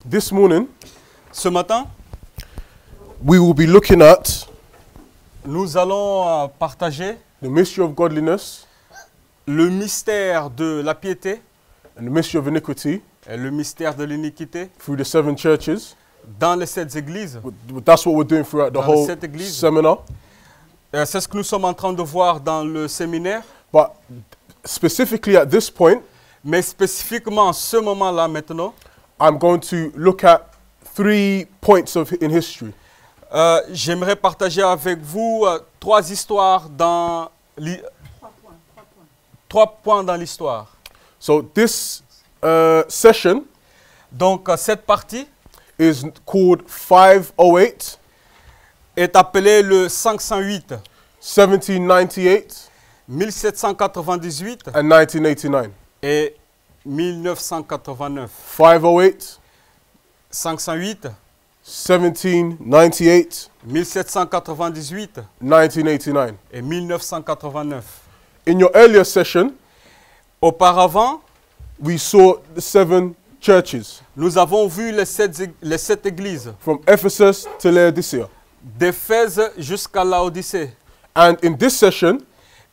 This morning, Ce matin, we will be looking at nous allons partager the mystery of godliness le mystère de la piété and the mystery of iniquity et le mystère de l'iniquité through the 7 churches. dans les 7 églises. That's what we're doing throughout the Dans whole cette église. seminar. C'est ce que nous sommes en train de voir dans le séminaire. But specifically at this point, Mais spécifiquement à ce moment-là maintenant, I'm going to look at 3 points in history. j'aimerais partager avec vous 3 histoires dans... 3 points dans l'histoire. So this session Donc cette partie is called 508, est appelée le 508, 1798 1798 and 1989. et 1989. 508, 508, 1798, 1798 1989. et 1989. In your earlier session, Auparavant, we saw the 7 churches nous avons vu les 7 églises, from Ephesus to Laodicea. d'Éphèse jusqu'à Laodicée. And in this session,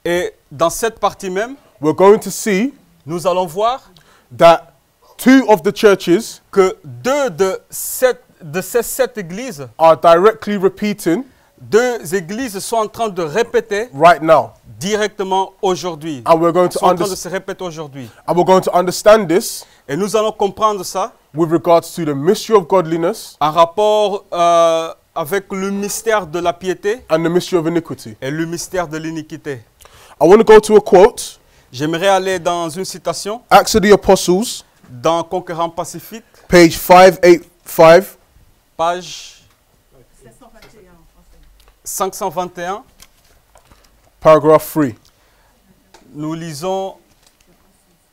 Et dans cette partie même, we're going to see nous allons voir that 2 of the churches que 2 de ces 7 églises, are directly repeating 2 églises sont en train de répéter right now. directement aujourd'hui. And we're going to Sont en train de se répéter aujourd'hui. understand this Et nous allons comprendre ça with regards to the mystery of godliness en rapport avec le mystère de la piété and the mystery of iniquity. et le mystère de l'iniquité. I want to go to a quote, J'aimerais aller dans une citation Acts of the Apostles, dans Conquérant Pacifique, page 585, page 521. paragraph 3. Nous lisons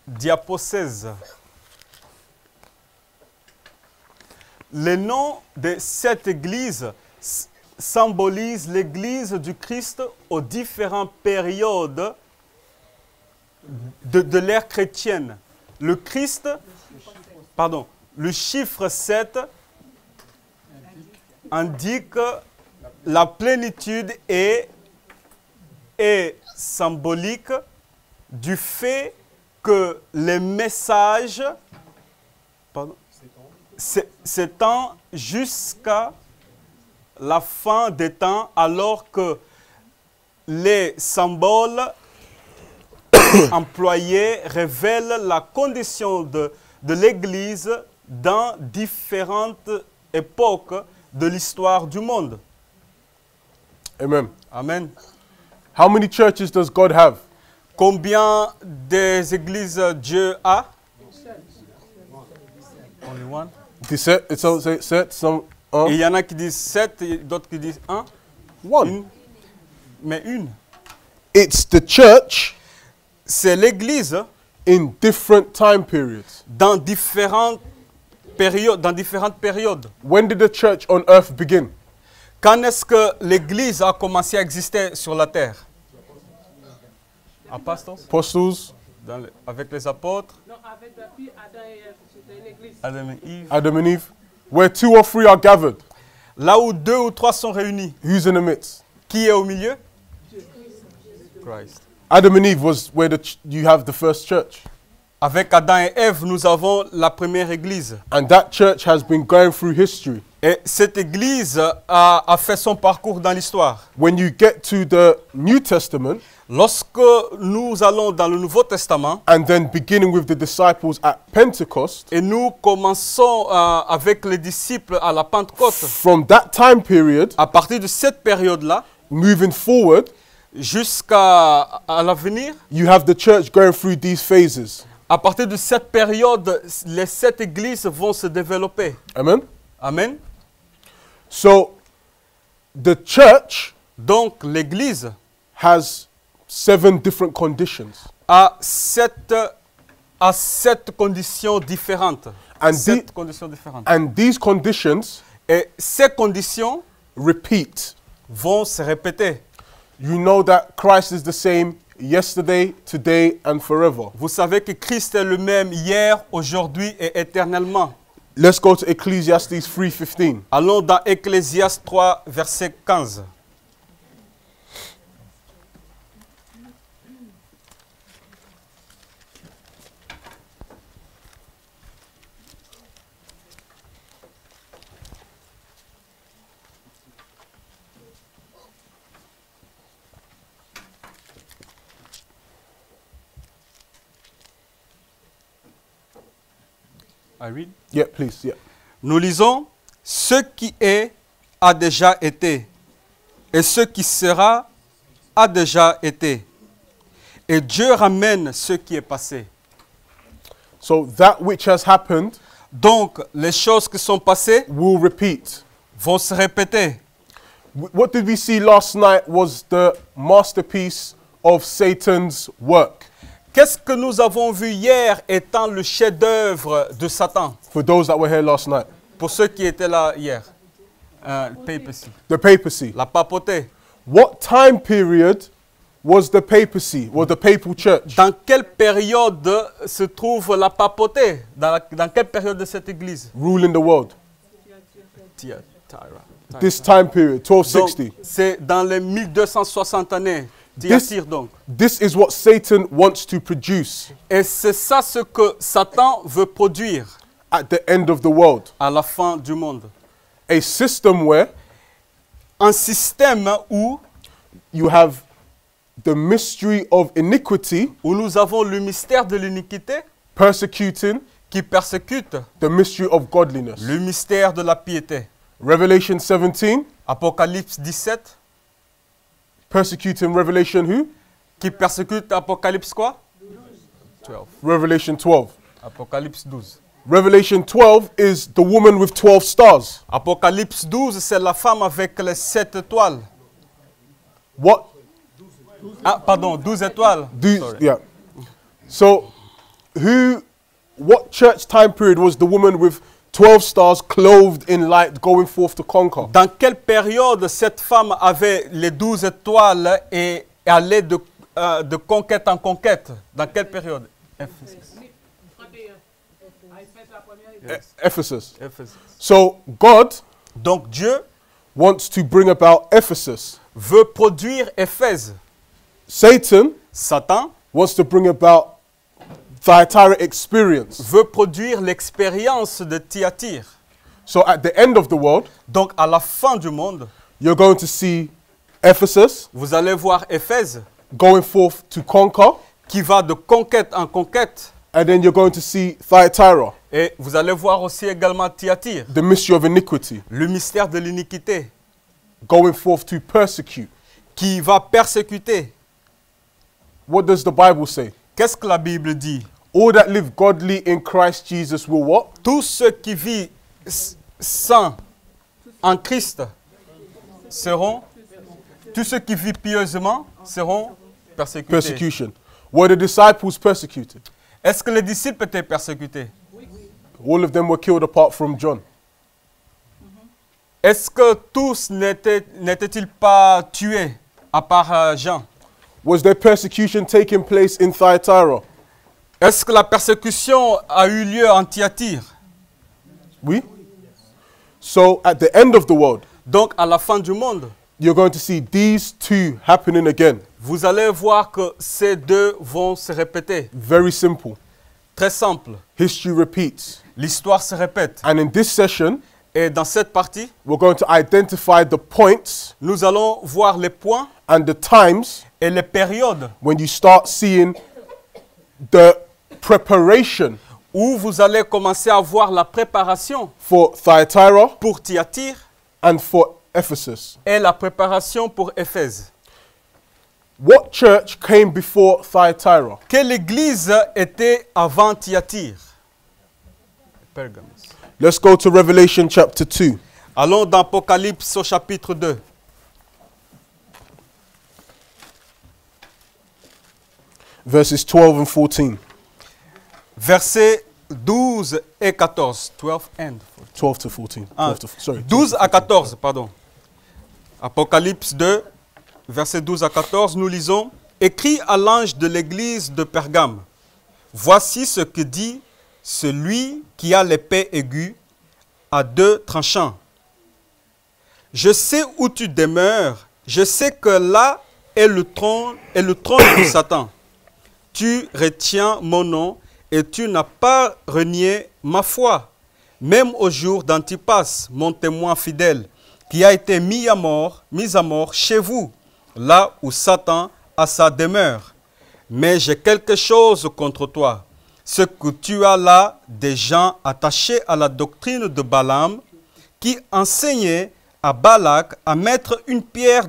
diapo 16. Les noms des 7 églises symbolisent l'église du Christ aux différentes périodes de l'ère chrétienne. Le chiffre 7 indique la plénitude et est symbolique du fait que les messages s'étendent jusqu'à la fin des temps, alors que les symboles employés révèlent la condition de l'Église dans différentes époques de l'histoire du monde. Amen. Amen. How many churches does God have? Combien des églises Dieu a? Only one. 17, it says set, some, Et il y en a qui disent 7 et d'autres qui disent 1. one. Mais une. It's the church C'est l'église in different time periods. dans différentes périodes. When did the church on earth begin? Quand est-ce que l'église a commencé à exister sur la terre? Apostles? Apostles, Avec les apôtres? Non, avec depuis Adam et Ève, c'était une église. Adam et Ève. Adam and Eve. Where 2 or 3 are gathered. Là où 2 ou 3 sont réunis. Who's in the midst? Qui est au milieu? Christ. Adam and Eve was where you have the first church. Avec Adam et Ève, nous avons la première église. And that church has been going through history. Et cette église a fait son parcours dans l'histoire. When you get to the New Testament, Lorsque nous allons dans le Nouveau Testament, and then beginning with the disciples at Pentecost, et nous commençons avec les disciples à la Pentecôte, from that time period, à partir de cette période-là, moving forward, jusqu'à l'avenir, you have the church going through these phases. à partir de cette période, les 7 églises vont se développer. Amen? Amen. So, the church Donc l'église has 7 different conditions. a 7 conditions différentes. And 7 conditions différentes. And these conditions Et ces conditions repeat. vont se répéter. You know that Christ is the same yesterday, today, and forever. Vous savez que Christ est le même hier, aujourd'hui et éternellement. Let's go to Ecclesiastes 3:15. Allons dans Ecclésiaste 3, verset 15. I read. Yeah, please. Yeah. Nous lisons, ce qui est a déjà été, et ce qui sera a déjà été. Et Dieu ramène ce qui est passé. So that which has happened Donc, les choses qui sont passées will repeat. vont se répéter. What did we see last night was the masterpiece of Satan's work. Qu'est-ce que nous avons vu hier étant le chef-d'œuvre de Satan? For those that were here last night, Pour ceux qui étaient là hier. Papacy. the papacy. La papauté. What time period was the papacy or the papal church? Dans quelle période se trouve la papauté? Dans quelle période de cette église? Ruling the world. Thyatira. This time period, Donc, 1260. c'est dans les 1260 années. Thyatire donc. This is what Satan wants to produce Et c'est ça ce que Satan veut produire at the end of the world. à la fin du monde. A system where Un système où you have the mystery of iniquity nous avons le mystère de l'iniquité persecuting qui persécute the mystery of godliness. le mystère de la piété. Revelation 17, Apocalypse 17, persecuting Revelation who? qui persécute Apocalypse quoi? 12. Revelation 12. Apocalypse 12. Revelation 12 is the woman with 12 stars. Apocalypse 12, c'est la femme avec les 7 étoiles. What? Ah, pardon, 12 étoiles. Sorry. Yeah. So, what church time period was the woman with 12 stars clothed in light going forth to conquer? Dans quelle période cette femme avait les 12 étoiles et allait de conquête en conquête? Dans quelle période? Ephésus. 31. Ah, il fait la première église. Ephesus. Ephésus. So, God Donc Dieu wants to bring about Ephesus. veut produire Éphèse. Satan Satan wants to bring about Thyatira experience. veut produire l'expérience de Thyatire. So, at the end of the world, Donc à la fin du monde, you're going to see Ephesus vous allez voir Éphèse going forth to conquer, qui va de conquête en conquête. and then you're going to see Thyatira, Et vous allez voir aussi également Thyatire, the mystery of iniquity, le mystère de l'iniquité, going forth to persecute. qui va persécuter. What does the Bible say? Qu'est-ce que la Bible dit? All that live godly in Christ Jesus will what? Tous ceux qui vivent saints en Christ seront, tous ceux qui vivent pieusement seront persécutés. Persecution. Were the disciples persecuted? Est-ce que les disciples étaient persécutés? All of them were killed apart from John. Est-ce que tous n'étaient-ils pas tués à part Jean? Was there persecution taking place in Thyatira? Est-ce que la persécution a eu lieu en Thyatire? Oui. So at the end of the world, Donc à la fin du monde, you're going to see these two happening again. vous allez voir que ces deux vont se répéter. Very simple. Très simple. History repeats. L'histoire se répète. And in this session, Et dans cette partie, we're going to identify the points nous allons voir les points and the times et les périodes when you start seeing the preparation où vous allez commencer à voir la préparation for Thyatira pour Thyatire and for Ephesus. et la préparation pour Éphèse. What church came before Thyatira? Quelle église était avant Thyatire? Pergamos. Let's go to Revelation chapter 2. Allons dans Apocalypse au chapitre 2. Verses 12 and 14. Versets 12 et 14. 12 and 12 to 14. Ah, 12 to, sorry. 12 à 14, pardon. Apocalypse 2, versets 12 à 14, nous lisons « Écrit à l'ange de l'église de Pergame, voici ce que dit celui qui a l'épée aiguë à deux tranchants. Je sais où tu demeures, je sais que là est le trône de Satan. Tu retiens mon nom et tu n'as pas renié ma foi. Même au jour d'Antipas, mon témoin fidèle, qui a été mis à mort chez vous, là où Satan a sa demeure. Mais j'ai quelque chose contre toi, ce que tu as là des gens attachés à la doctrine de Balaam, qui enseignaient à Balak à mettre une pierre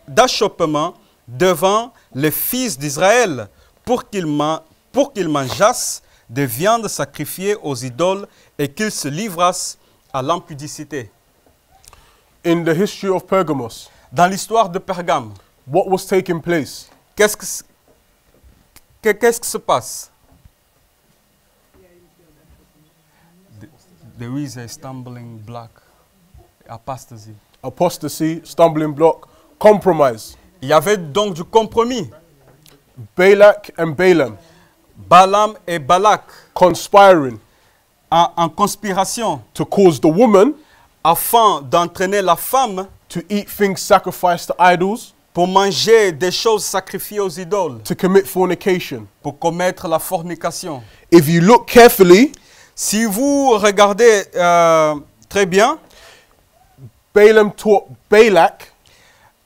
d'achoppement devant les fils d'Israël pour qu'ils mangeassent des viandes sacrifiées aux idoles et qu'ils se livrassent à l'impudicité. In the history of Pergamos, Dans l'histoire de Pergame, what was taking place? qu'est-ce qui se passe? There is a stumbling block, apostasy. Apostasy, stumbling block, compromise. Il y avait donc du compromis. Balak and Balaam Balaam et Balak conspiring en conspiration to cause the woman afin d'entraîner la femme to eat things sacrificed to idols, pour manger des choses sacrifiées aux idoles, to commit fornication. pour commettre la fornication. If you look carefully, Si vous regardez très bien, Balaam taught Balak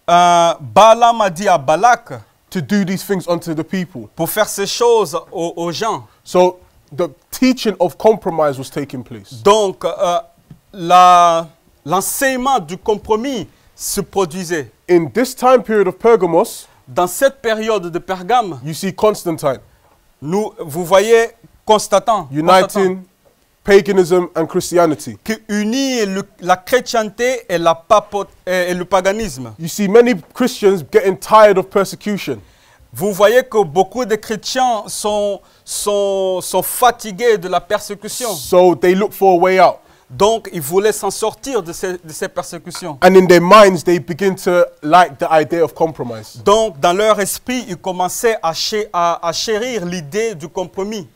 Balaam a dit à Balak to do these things unto the people. pour faire ces choses aux gens. So the teaching of compromise was taking place. Donc, l'enseignement du compromis se produisait. In this time period of Pergamos, Dans cette période de Pergame, you see Constantine vous voyez Constantin, uniting paganism and Christianity. qui unit la chrétienté et le paganisme. You see many Christians getting tired of persecution. Vous voyez que beaucoup de chrétiens sont fatigués de la persécution. So they look for a way out. Donc, ils voulaient s'en sortir de ces persécutions. And in their minds, they begin to like the idea of compromise. Donc, dans leur esprit, ils commençaient à chérir l'idée du compromis.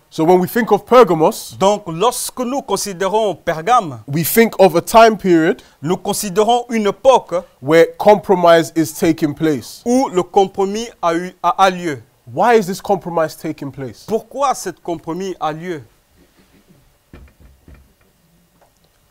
So when we think of Pergamos, Donc, lorsque nous considérons Pergame, we think of a time period nous considérons une époque where compromise is taking place. où le compromis a lieu. Why is this compromise taking place? Pourquoi ce compromis a lieu?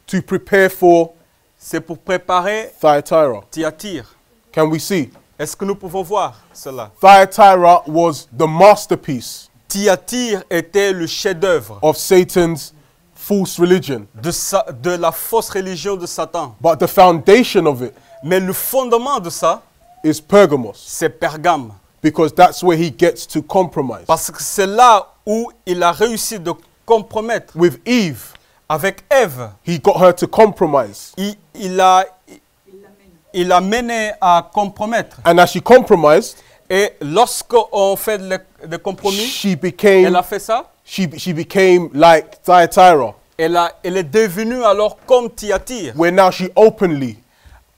To prepare for C'est pour préparer Thyatira. Thyatire. Can we see? Est-ce que nous pouvons voir cela? Thyatira was the masterpiece Thyatire était le chef-d'œuvre of Satan's false religion. de la fausse religion de Satan. But the foundation of it Mais le fondement de ça, is Pergamos, c'est Pergame. because that's where he gets to compromise. Parce que c'est là où il a réussi de compromettre. With Eve, Avec Ève, he got her to compromise. il a mené à compromettre. And as she compromised, Et lorsqu'on fait des compromis, she elle became a fait ça. she became like Thyatira, Elle est devenue alors comme Thyatire. where now she openly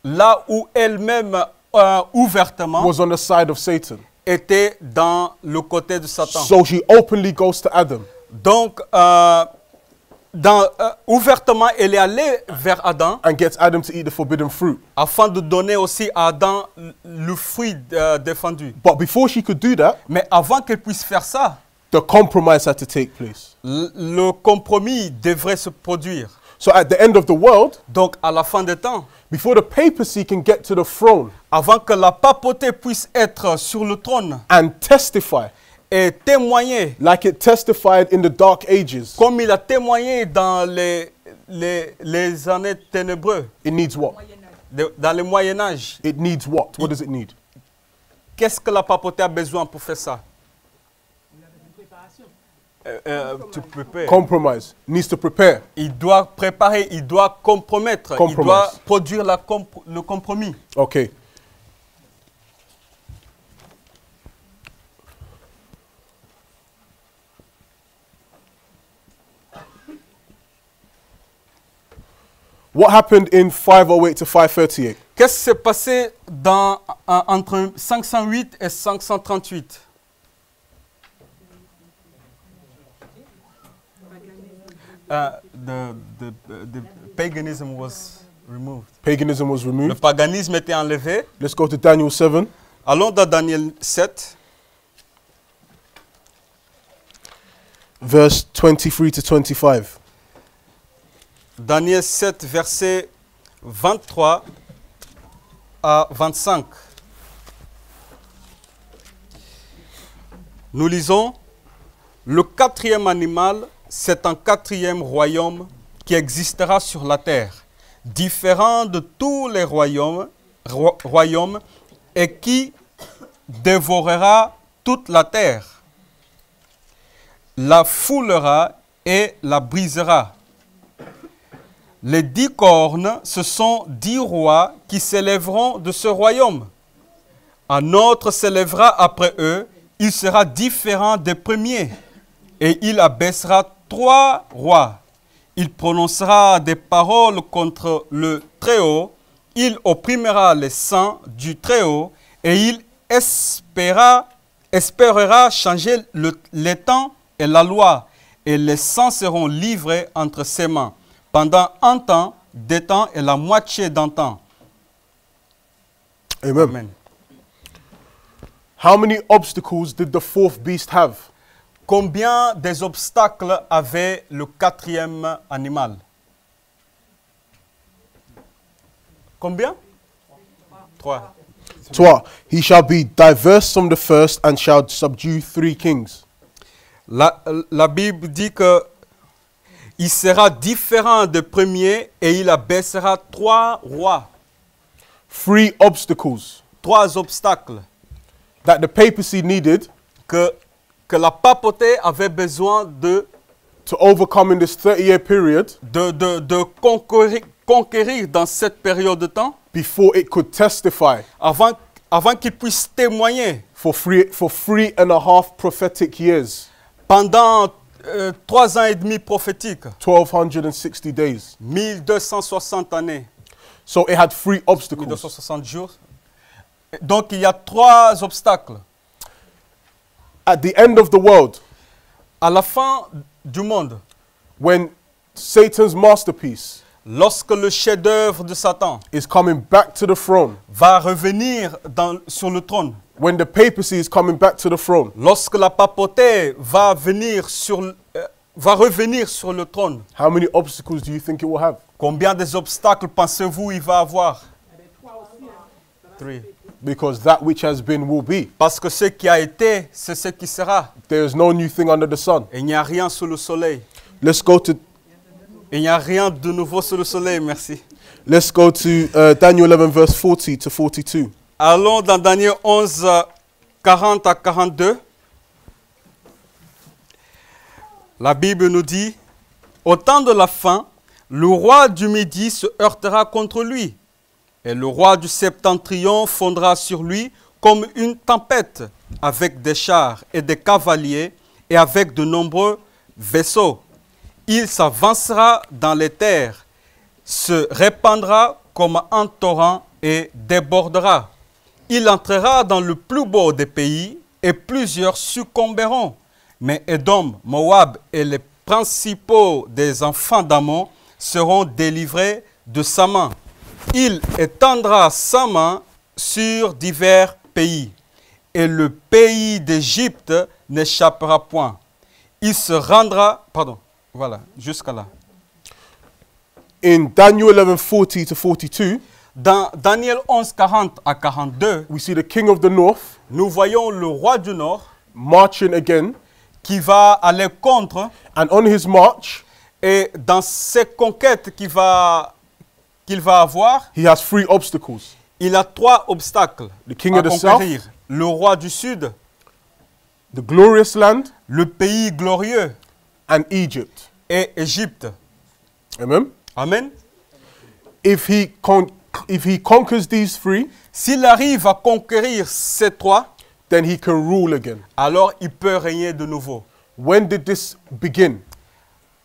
Là où elle-même, ouvertement, was on the side of Satan. était dans le côté de Satan. So she openly goes to Adam Donc, ouvertement, elle est allée vers Adam and gets Adam to eat the forbidden fruit. afin de donner aussi à Adam le fruit défendu. But before she could do that, Mais avant qu'elle puisse faire ça, the compromise had to take place. le compromis devrait se produire. So at the end of the world, Donc, à la fin des temps, before the papacy can get to the throne avant que la papauté puisse être sur le trône and testify et témoigner, like it testified in the Dark Ages, comme il a témoigné dans les années ténébreuses, it needs what? dans le Moyen-Âge, It needs what? What does it need? qu'est-ce que la papauté a besoin pour faire ça? Tu prépares. Compromise. Needs to prepare. Il doit préparer, il doit compromettre, Compromise. il doit produire le compromis. Okay. What happened in 508 to 538? Qu'est-ce qui s'est passé entre 508 et 538? the paganism was removed. Paganism was Le removed. paganisme était enlevé. Let's go to Daniel 7, Allons dans Daniel 7, verse 23 to 25. Daniel 7, versets 23 à 25. Nous lisons, le quatrième animal, c'est un quatrième royaume qui existera sur la terre, différent de tous les royaumes, et qui dévorera toute la terre, la foulera et la brisera. Les 10 cornes, ce sont 10 rois qui s'élèveront de ce royaume. Un autre s'élèvera après eux, il sera différent des premiers, et il abaissera 3 rois. Il prononcera des paroles contre le Très-Haut, il opprimera les saints du Très-Haut, et il espérera changer les temps et la loi, et les saints seront livrés entre ses mains, pendant un temps, des temps et la moitié d'un temps. Amen. Amen. How many obstacles did the fourth beast have? Combien des obstacles avait le quatrième animal? Combien? 3. Twa, he shall be diverse from the first and shall subdue 3 kings. La Bible dit que il sera différent des premiers et il abaissera 3 rois. 3 obstacles 3 obstacles that the papacy needed que la papauté avait besoin de to overcome in this 30-year period conquérir dans cette période de temps before it could testify avant qu'il puisse témoigner for 3.5 prophetic years, pendant 3 ans et demi prophétiques, 1260 days. 1260 années, So it had 3 obstacles. 1260 jours. Donc il y a 3 obstacles. At the end of the world, À la fin du monde, when Satan's masterpiece lorsque le chef-d'œuvre de Satan is coming back to the throne, va revenir sur le trône, when the papacy is coming back to the throne, lorsque la papauté va revenir sur le trône, how many obstacles do you think it will have? combien des obstacles pensez-vous il va avoir? 3. Because that which has been will be. Parce que ce qui a été, c'est ce qui sera. There is no new thing under the sun. Et il n'y a rien sous le soleil. Let's go to Il n'y a rien de nouveau sous le soleil, merci. Daniel 11 verse 40 to 42. Allons dans Daniel 11, 40 à 42. La Bible nous dit, au temps de la fin, le roi du Midi se heurtera contre lui, et le roi du Septentrion fondra sur lui comme une tempête, avec des chars et des cavaliers, et avec de nombreux vaisseaux. Il s'avancera dans les terres, se répandra comme un torrent et débordera. Il entrera dans le plus beau des pays, et plusieurs succomberont. Mais Édom, Moab et les principaux des enfants d'Ammon seront délivrés de sa main. Il étendra sa main sur divers pays, et le pays d'Égypte n'échappera point. Il se rendra, voilà, jusqu'à là. In Daniel 11 40 to 42, Dans Daniel 11, 40 à 42, we see the king of the north nous voyons le roi du Nord marching again, qui va aller contre, and on his march, et dans ses conquêtes qu'il va avoir, he has 3 obstacles. il a 3 obstacles The king à of the conquérir. Le roi du Sud, The glorious land, le pays glorieux and Egypt. et Égypte. Amen. Amen. If he conquers these 3, S'il arrive à conquérir ces 3, then he can rule again. alors il peut régner de nouveau. When did this begin?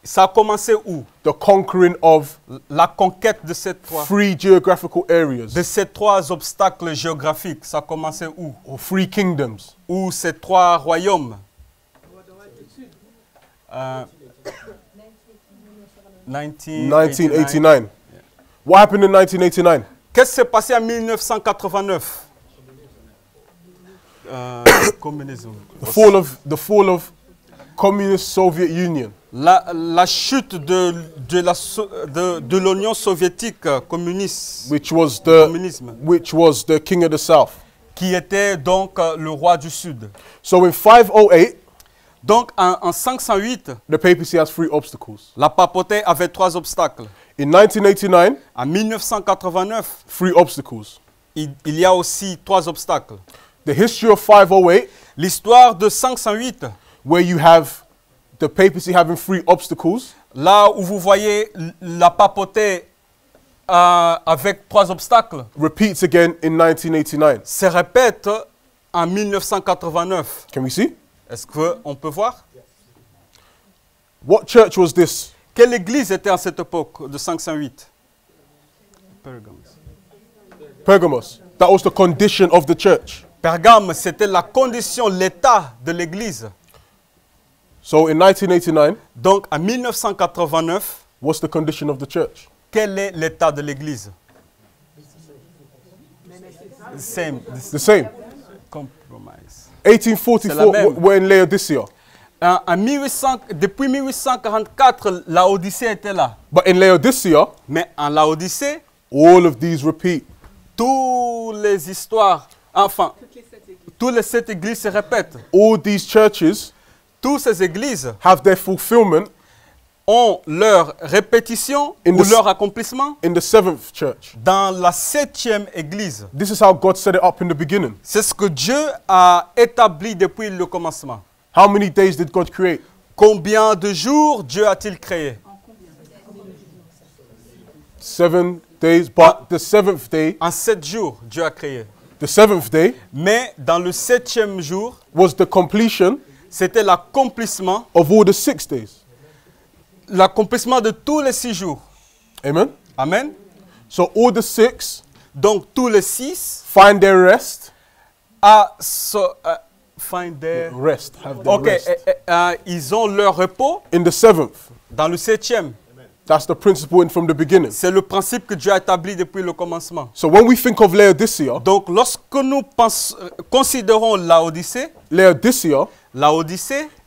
Ça a commencé où? The conquering of La conquête de ces 3. 3 geographical areas De ces 3 obstacles géographiques, ça a commencé où? or 3 kingdoms. Où ces 3 royaumes? 1989. What happened in 1989? Qu'est-ce qui s'est passé en 1989? Communisme. The fall of communist Soviet Union. La chute de l'Union soviétique communiste, Which was communisme, the king of the south. qui était donc le roi du Sud. So in 508, Donc en 508, the papacy has 3 obstacles. la papauté avait 3 obstacles. In 1989, En 1989, 3 obstacles. il y a aussi 3 obstacles. The history of 508, L'histoire de 508, where you have the papacy having 3 obstacles, là où vous voyez la papauté avec 3 obstacles, repeats again in 1989. se répète en 1989. Can we see? Est-ce qu'on peut voir? What church was this? Quelle église était à cette époque de 508? Pergamos. That was the condition of the church. Pergame, c'était la condition, l'état de l'église. So in 1989, Donc en 1989, what's the condition of the church? quel est l'état de l'église? Same. The same. Compromise. 1844, C'est la même. we're in Laodicea. Depuis 1844, la Odyssée était là. But in Laodicea, Mais en Laodicée, all of these repeat. toutes les histoires, enfin, toutes les 7 églises se répètent. All these churches Toutes ces églises have their fulfillment ont leur répétition In ou the- leur accomplissement in the 7th church. dans la 7e église. This is how God set it up in the beginning. C'est ce que Dieu a établi depuis le commencement. How many days did God create? Combien de jours Dieu a-t-il créé? 7 days, but the 7th day, En 7 jours, Dieu a créé. the 7th day Mais dans le 7e jour, was the completion c'était l'accomplissement, of all the 6 days. l'accomplissement de tous les 6 jours. Amen? Amen. So all the 6 Donc tous les 6 find their rest. find their... Rest, have their Ok, rest. ils ont leur repos In the 7th. dans le 7e. That's the principle from the beginning. C'est le principe que Dieu a établi depuis le commencement. So when we think of Laodicea, Donc lorsque nous considérons la Odyssée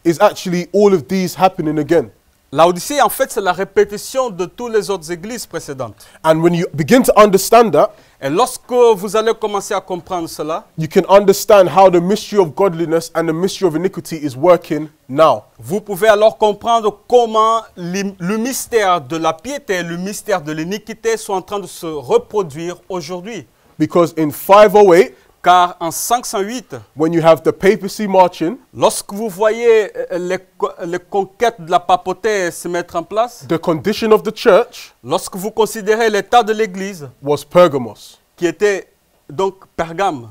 is actually all of these happening again. La Odyssée, en fait, c'est la répétition de toutes les autres églises précédentes. And when you begin to understand that, Et lorsque vous allez commencer à comprendre cela, you can understand how the mystery of godliness and the mystery of iniquity is working now. vous pouvez alors comprendre comment le mystère de la piété et le mystère de l'iniquité sont en train de se reproduire aujourd'hui. Because in 508, Car en 508, when you have the papacy marching, lorsque vous voyez les conquêtes de la papauté se mettre en place, the condition of the church lorsque vous considérez l'état de l'Église, was Pergamos. qui était donc Pergame,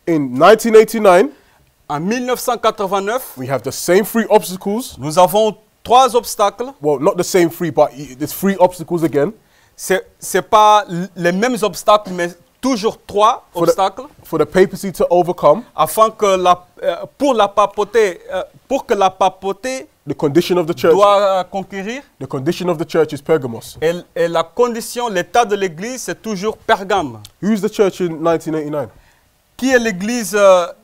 In 1989, en 1989, we have the same 3 obstacles. nous avons 3 obstacles. Well, not the same 3, but there's 3 obstacles again C'est pas les mêmes obstacles, mais toujours 3 obstacles, for the papacy to overcome. afin que pour que la papauté The condition of the church, doit conquérir. the condition of the church is Pergamos. Et la condition, l'état de l'Église, c'est toujours Pergame. Who's the church in 1989? Qui est l'Église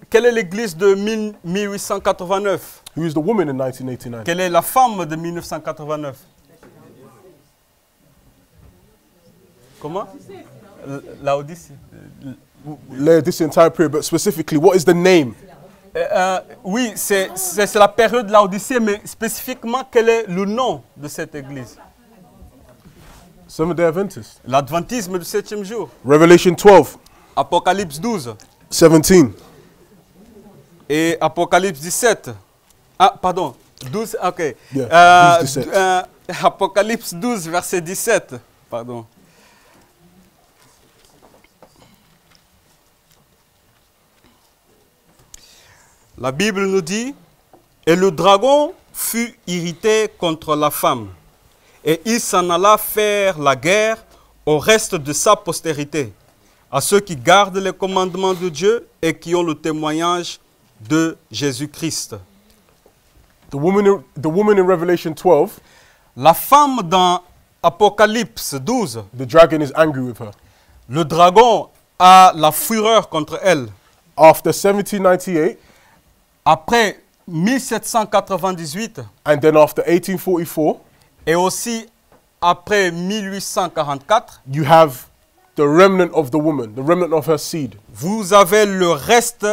Quelle est l'Église de 1889? Who's the woman in 1989? Quelle est la femme de 1989? Comment? La Odyssée. This entire period, but specifically, what is the name? Oui, c'est la période de la Odyssée, mais spécifiquement, quel est le nom de cette église? Seventh-day Adventist. L'adventisme du 7e jour. Revelation 12, Apocalypse 12 17. et Apocalypse 17. Ah, pardon, 12, ok. Yeah, 12, 17. Apocalypse 12, verset 17. Pardon. La Bible nous dit, « Et le dragon fut irrité contre la femme, et il s'en alla faire la guerre au reste de sa postérité, à ceux qui gardent les commandements de Dieu et qui ont le témoignage de Jésus-Christ. » The woman in Revelation 12 La femme dans Apocalypse 12, the dragon is angry with her. le dragon a la fureur contre elle. After 1798, Après 1798 and then after 1844, et aussi après 1844, you have the remnant of the woman, the remnant of her seed, vous avez le reste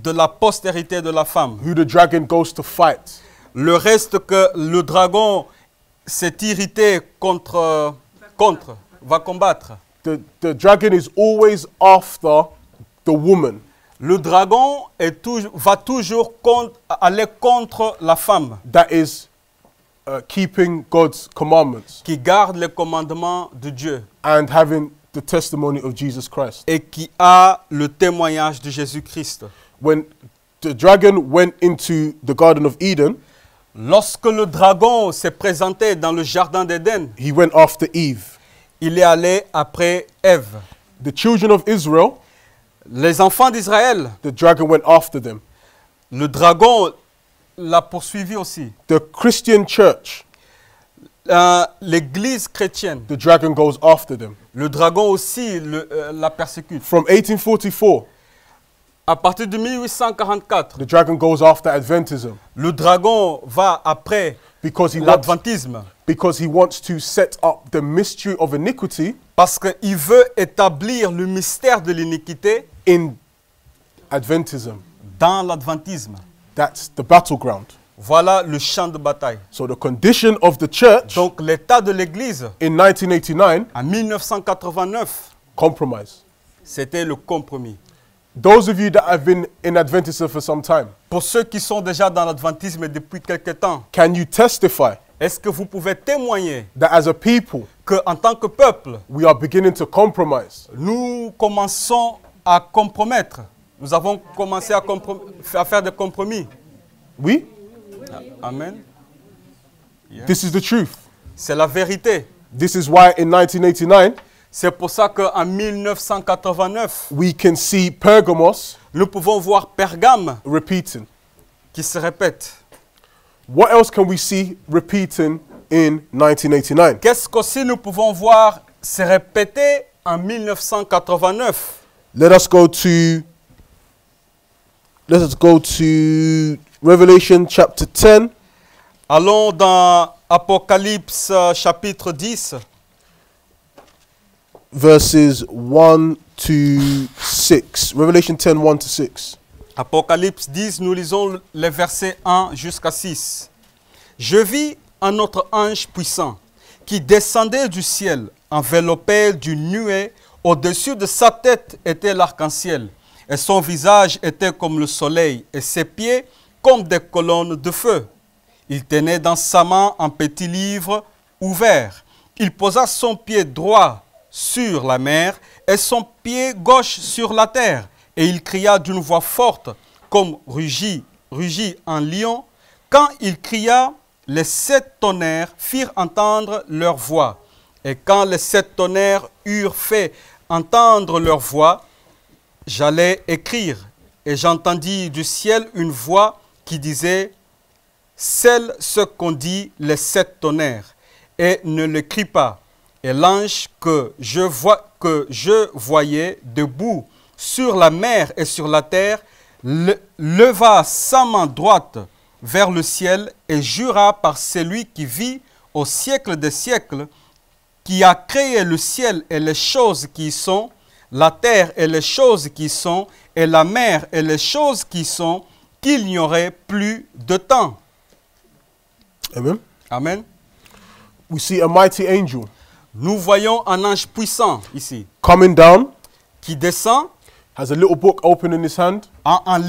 de la postérité de la femme. who the dragon goes to fight. Le reste que le dragon s'est irrité contre, va combattre. The dragon is always after the woman Le dragon va toujours aller contre la femme that is keeping God's commandments qui garde les commandements de Dieu and having the testimony of Jesus Christ. et qui a le témoignage de Jésus-Christ. When the dragon went into the Garden of Eden, Lorsque le dragon s'est présenté dans le jardin d'Éden, he went after Eve. il est allé après Ève. The children of Israel, Les enfants d'Israël, the dragon went after them. le dragon l'a poursuivi aussi. The Christian church, L'église chrétienne, the dragon goes after them. le dragon aussi la persécute. From 1844, À partir de 1844, the dragon goes after Adventism le dragon va après because l'adventisme he wants to set up the mystery of iniquity parce qu'il veut établir le mystère de l'iniquité in Adventism. dans l'adventisme. That's the battleground. Voilà le champ de bataille. So the condition of the church Donc l'état de l'Église in 1989, en 1989, compromise. c'était le compromis. Those of you that have been in Adventism for some time, Pour ceux qui sont déjà dans l'adventisme depuis quelque temps, can you testify est-ce que vous pouvez témoigner that as a people, qu'en tant que peuple, we are beginning to compromise? nous commençons à compromettre? Nous avons commencé à faire des compromis. We? Amen. This is the truth. C'est la vérité. This is why in 1989, C'est pour ça qu'en 1989, we can see Pergamos nous pouvons voir Pergame repeating. qui se répète. What else can we see repeating in 1989? Qu'est-ce qu'aussi nous pouvons voir se répéter en 1989? Let us go to Revelation chapter 10, Allons dans Apocalypse chapitre 10, verses 1 to 6. Revelation 10, 1 to 6. Apocalypse 10, nous lisons les versets 1 jusqu'à 6. Je vis un autre ange puissant qui descendait du ciel, enveloppé d'une nuée. Au-dessus de sa tête était l'arc-en-ciel, et son visage était comme le soleil, et ses pieds comme des colonnes de feu. Il tenait dans sa main un petit livre ouvert. Il posa son pied droit sur la mer et son pied gauche sur la terre. Et il cria d'une voix forte, comme rugit un lion. Quand il cria, les 7 tonnerres firent entendre leur voix. Et quand les 7 tonnerres eurent fait entendre leur voix, j'allais écrire. Et j'entendis du ciel une voix qui disait, scelle ce qu'ont dit les 7 tonnerres, et ne l'écris pas. Et l'ange que je voyais debout sur la mer et sur la terre, leva sa main droite vers le ciel et jura par celui qui vit au siècle des siècles, qui a créé le ciel et les choses qui y sont, la terre et les choses qui y sont, et la mer et les choses qui y sont, qu'il n'y aurait plus de temps. Amen. Amen. We see a mighty angel Nous voyons un ange puissant ici, coming down, qui descend, has a little book open in his hand,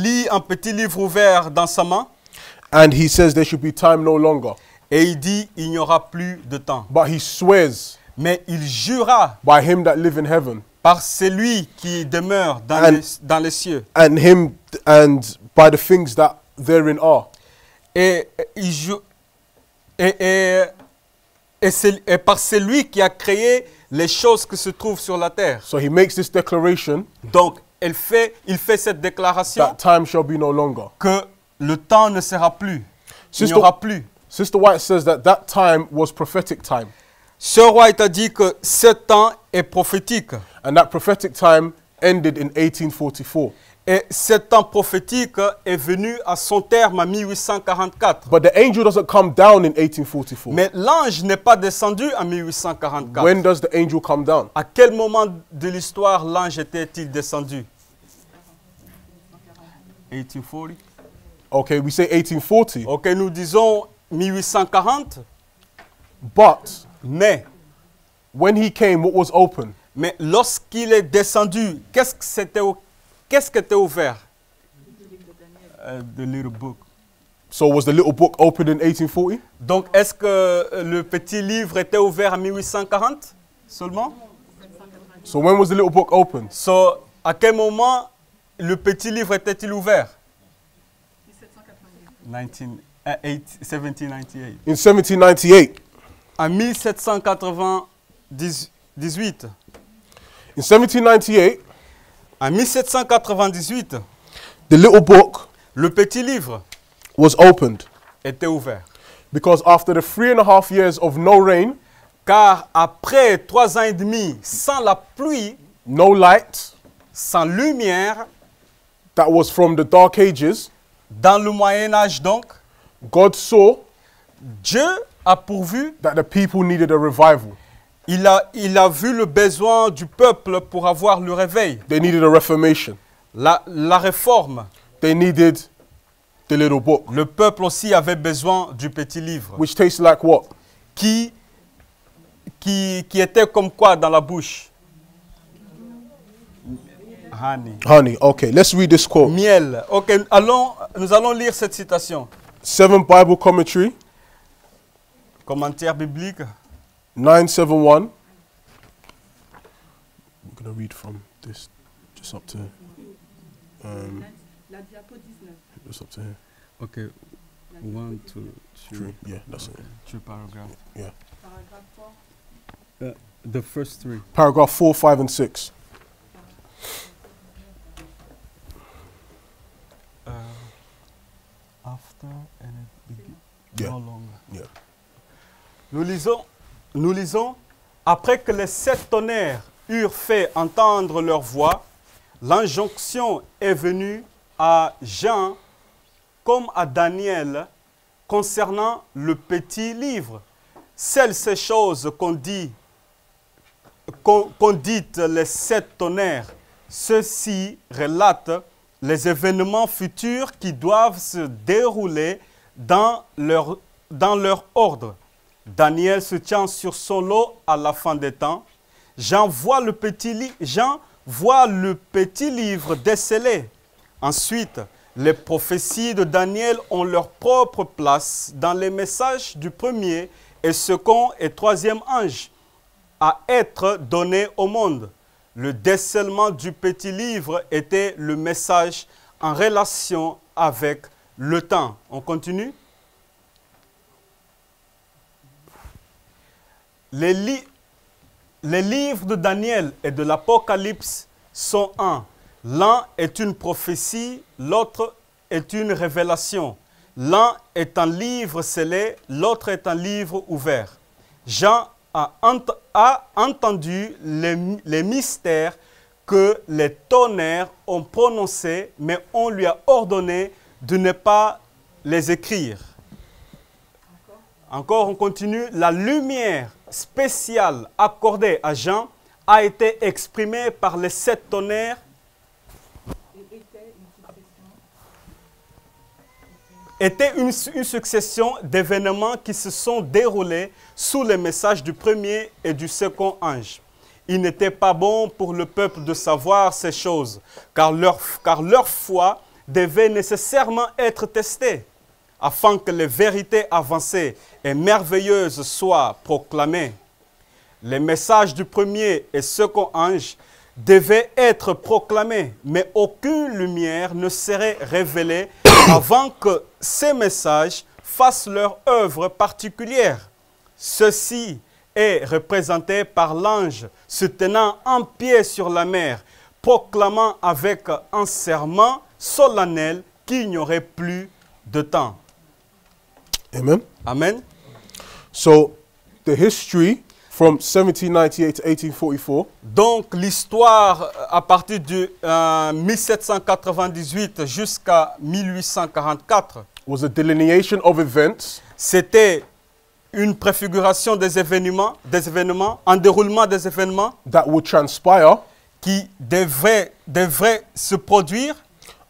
lit un petit livre ouvert dans sa main, and he says there should be time no longer. et il dit, il n'y aura plus de temps. But he swears Mais il jura by him that live in heaven, par celui qui demeure dans les cieux, and him and by the things that therein are. et par celui qui a créé les choses qui se trouvent sur la terre. So he makes this declaration Donc, il fait cette déclaration that time shall be no longer. que le temps ne sera plus. Il n'y Sister- aura plus. Sister White says that time was prophetic time. Ce roi t'a dit que ce temps est prophétique. And that prophetic time ended in 1844. Et ce temps prophétique est venu à son terme en 1844. But the angel doesn't come down in 1844. Mais l'ange n'est pas descendu en 1844. When does the angel come down? À quel moment de l'histoire l'ange était-il descendu? 1840. Okay, we say 1840. Ok, nous disons 1840. But Mais when he came, what was open? lorsqu'il est descendu, qu'est-ce qui était ouvert? The little book. So was the little book open in 1840? Donc, est-ce que le petit livre était ouvert en 1840 seulement? So when was the little book opened? So, à quel moment le petit livre était-il ouvert? 1798. In 1798. En 1798. In 1798, En 1798, the little book le petit livre was opened était ouvert. because after the 3.5 years of no rain, Car après 3 ans et demi sans la pluie, no light, sans lumière, that was from the Dark Ages, dans le Moyen-Âge donc, God saw Dieu a pourvu, that the people needed a revival. il a vu le besoin du peuple pour avoir le réveil, They needed a reformation. la réforme. They needed the little book, Le peuple aussi avait besoin du petit livre which tastes like what? qui était comme quoi dans la bouche? Honey. Honey. Okay, let's read this quote. Miel. Ok, nous allons lire cette citation. 7 Bible Commentary, Commentaire biblique. 971. I'm going to read from this just up to La diapo 19. just up to here. Ok. 1, 2, 3. Yeah, that's it. 2 paragraphes. Yeah. Paragraphe 4. The first 3. Paragraph 4, 5, and 6. After and it Yeah. no longer. Yeah. Nous lisons, après que les 7 tonnerres eurent fait entendre leur voix, l'injonction est venue à Jean comme à Daniel concernant le petit livre. Ces choses qu'ont dit les 7 tonnerres, ceux-ci relatent les événements futurs qui doivent se dérouler dans leur ordre. Daniel se tient sur son lot à la fin des temps. Jean voit le petit livre décelé. Ensuite, les prophéties de Daniel ont leur propre place dans les messages du premier et second et troisième ange à être donnés au monde. Le décèlement du petit livre était le message en relation avec le temps. On continue? Les livres de Daniel et de l'Apocalypse sont un. L'un est une prophétie, l'autre est une révélation. L'un est un livre scellé, l'autre est un livre ouvert. Jean a entendu les mystères que les tonnerres ont prononcés, mais on lui a ordonné de ne pas les écrire. Encore, on continue. La lumière spéciale accordée à Jean a été exprimée par les 7 tonnerres était une succession d'événements qui se sont déroulés sous les messages du premier et du second ange. Il n'était pas bon pour le peuple de savoir ces choses, car leur foi devait nécessairement être testée, afin que les vérités avancées et merveilleuses soient proclamées. Les messages du premier et second ange devaient être proclamés, mais aucune lumière ne serait révélée avant que ces messages fassent leur œuvre particulière. Ceci est représenté par l'ange se tenant en pied sur la mer, proclamant avec un serment solennel qu'il n'y aurait plus de temps. Amen. Amen. So the history from 1798 to 1844 Donc l'histoire à partir de 1798 jusqu'à 1844, was a delineation of events c'était une préfiguration des événements, un déroulement des événements that would transpire qui devraient se produire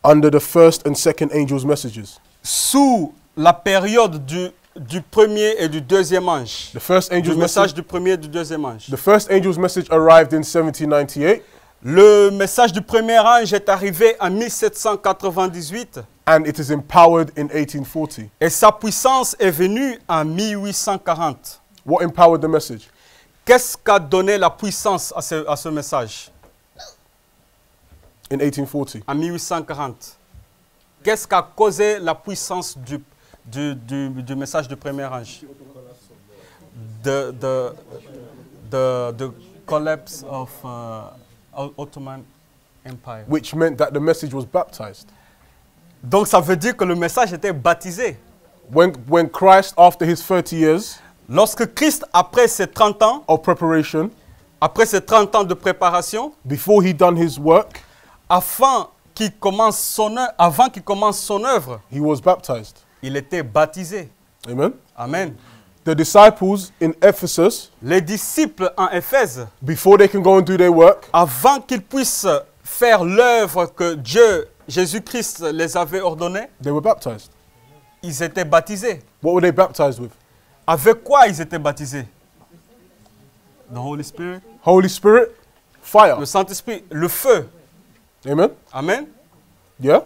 under the first and second angels' messages. sous la période du premier et du deuxième ange. The first Du angel's message message, du premier et du deuxième ange. the first angel's message arrived in 1798, Le message du premier ange est arrivé en 1798 and it is empowered in 1840. et sa puissance est venue en 1840. What empowered the message? Qu'est-ce qu'a donné la puissance à ce message In 1840. en 1840? Qu'est-ce qu'a causé la puissance du message du premier ange? The collapse of Ottoman Empire. Which meant that the message was baptized. Donc ça veut dire que le message était baptisé. When Christ, after his 30 years Lorsque Christ, après ses 30 ans, of preparation, après ses 30 ans de préparation, before he done his work, avant qu'il commence son œuvre, he was baptized. il était baptisé. Amen. Amen. The disciples in Ephesus, Les disciples en Éphèse, before they can go and do their work, avant qu'ils puissent faire l'œuvre que Dieu, Jésus-Christ, les avait ordonnée, they were baptized. ils étaient baptisés. What were they baptized with? Avec quoi ils étaient baptisés? The Holy Spirit, Holy Spirit, fire. le Saint-Esprit, le feu. Amen. Amen. Yeah?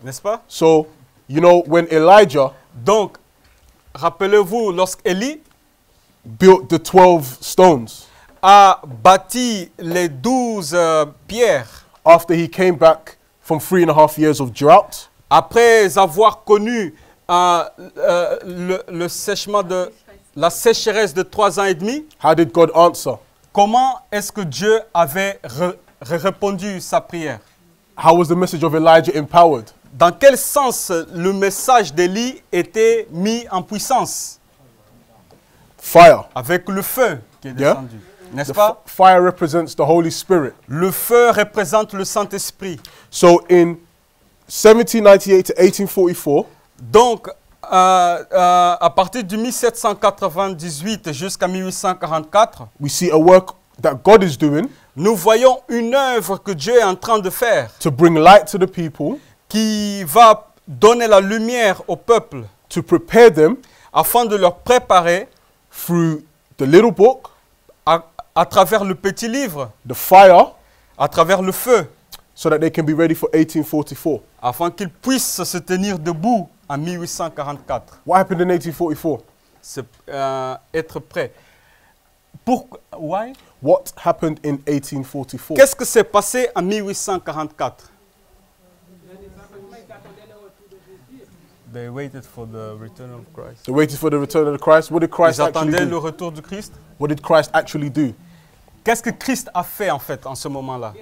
N'est-ce pas? So, you know, when Elijah Donc, rappelez-vous, lorsqu'Élie built the 12 stones a bâti les 12 pierres, after he came back from 3.5 years of drought, après avoir connu le sèchement la sécheresse de 3 ans et demi, how did God answer? comment est-ce que Dieu avait répondu sa prière? How was the message of Elijah empowered? Dans quel sens le message d'Élie était mis en puissance? Fire. Avec le feu qui est Yeah. descendu. N'est-ce The pas? fire represents the Holy Spirit. Le feu représente le Saint-Esprit. So in 1798 to 1844, Donc, à partir de 1798 jusqu'à 1844, we see a work that God is doing nous voyons une œuvre que Dieu est en train de faire to bring light to the people, qui va donner la lumière au peuple to prepare them afin de leur préparer through the little book, à travers le petit livre, the fire, à travers le feu, so that they can be ready for 1844. afin qu'ils puissent se tenir debout en 1844. What happened in 1844? C'est, être prêt. Why? What happened in 1844? Qu'est-ce que s'est passé en 1844? They waited for the return of Christ. They waited for the return of Christ. What did Christ Ils actually attendaient le do? retour du Christ. What did Christ actually do? Qu'est-ce que Christ a fait en fait en ce moment-là?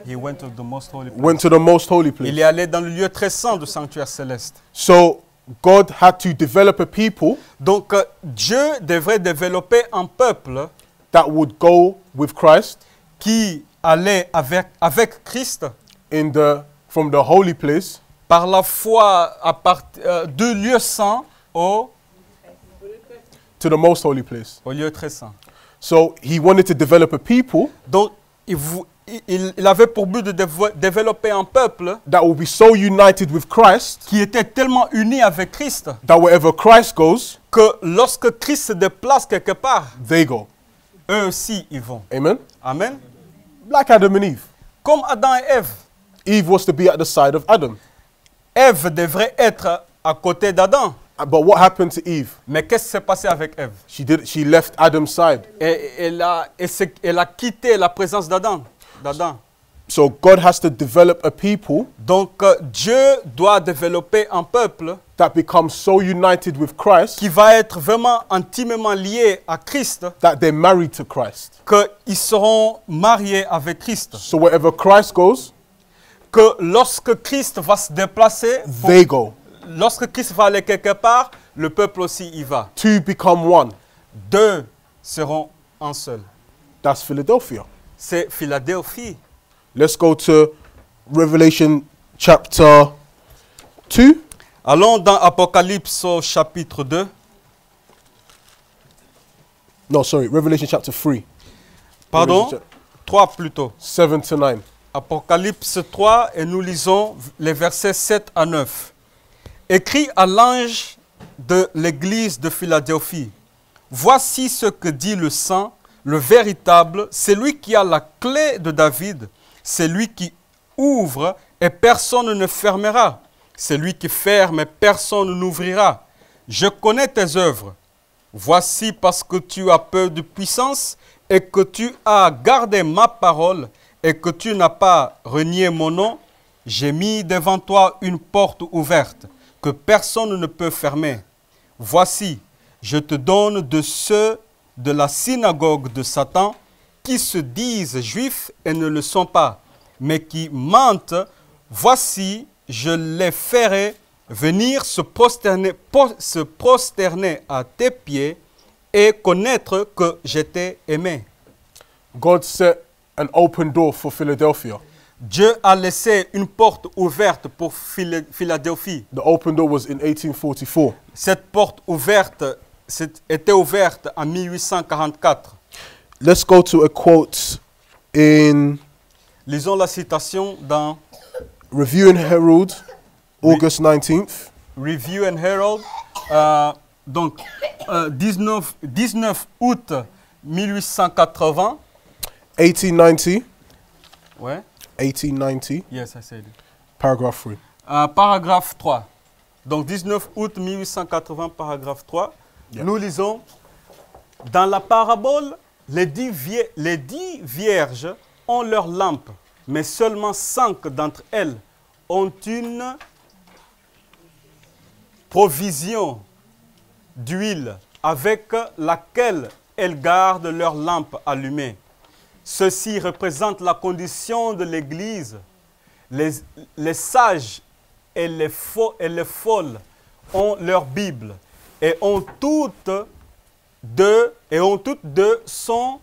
He went to the most holy place. Went to the most holy place. Il est allé dans le lieu très saint du sanctuaire céleste. So God had to develop a people Donc Dieu devrait développer un peuple that would go with Christ qui allait avec Christ from the holy place par la foi du lieu saint au to the most holy place. lieu très saint. So he wanted to develop a people Donc il avait pour but de développer un peuple that will be so united with Christ qui était tellement uni avec Christ that wherever Christ goes, que lorsque Christ se déplace quelque part, they go. eux aussi y vont. Amen. Amen. Like Adam and Eve. Comme Adam et Ève. Eve was to be at the side of Adam. Ève devrait être à côté d'Adam. But what happened to Eve? Mais qu'est-ce qui s'est passé avec Ève? She left Adam's side. Et elle a quitté la présence d'Adam. So God has to develop a people Donc Dieu doit développer un peuple that becomes so united with Christ qui va être vraiment intimement lié à Christ that they're married to Christ. qu'ils seront mariés avec Christ. So wherever Christ goes, Que lorsque Christ va se déplacer, they go. lorsque Christ va aller quelque part, le peuple aussi y va. Two become one. Deux seront un seul. That's Philadelphia. C'est Philadelphie. Let's go to Revelation chapter 2. Allons dans Apocalypse au chapitre 2. No, sorry, Revelation chapter 3. Pardon, Revelation 3 plutôt. 7 to 9. Apocalypse 3 et nous lisons les versets 7 à 9. Écrit à l'ange de l'église de Philadelphie. Voici ce que dit le saint, le véritable, c'est lui qui a la clé de David, c'est lui qui ouvre et personne ne fermera, c'est lui qui ferme et personne n'ouvrira. Je connais tes œuvres. Voici parce que tu as peu de puissance et que tu as gardé ma parole et que tu n'as pas renié mon nom, j'ai mis devant toi une porte ouverte que personne ne peut fermer. Voici, je te donne de ceux de la synagogue de Satan qui se disent juifs et ne le sont pas, mais qui mentent. Voici, je les ferai venir se prosterner à tes pieds et connaître que je t'ai aimé. God set an open door for Philadelphia. Dieu a laissé une porte ouverte pour Philadelphie. The open door was in 1844. Cette porte ouverte était ouverte en 1844. Let's go to a quote in Lisons la citation dans Review and Herald, August 19th. Review and Herald, donc 19 août 1880. 1890. Ouais. 1890. Yes, I said it. Paragraph 3. Paragraphe 3. Donc 19 août 1880, paragraphe 3. Yeah. Nous lisons, dans la parabole, les 10 vierges ont leur lampe, mais seulement 5 d'entre elles ont une provision d'huile avec laquelle elles gardent leur lampe allumée. Ceci représente la condition de l'Église. Les sages et les folles ont leur Bible et ont toutes deux sont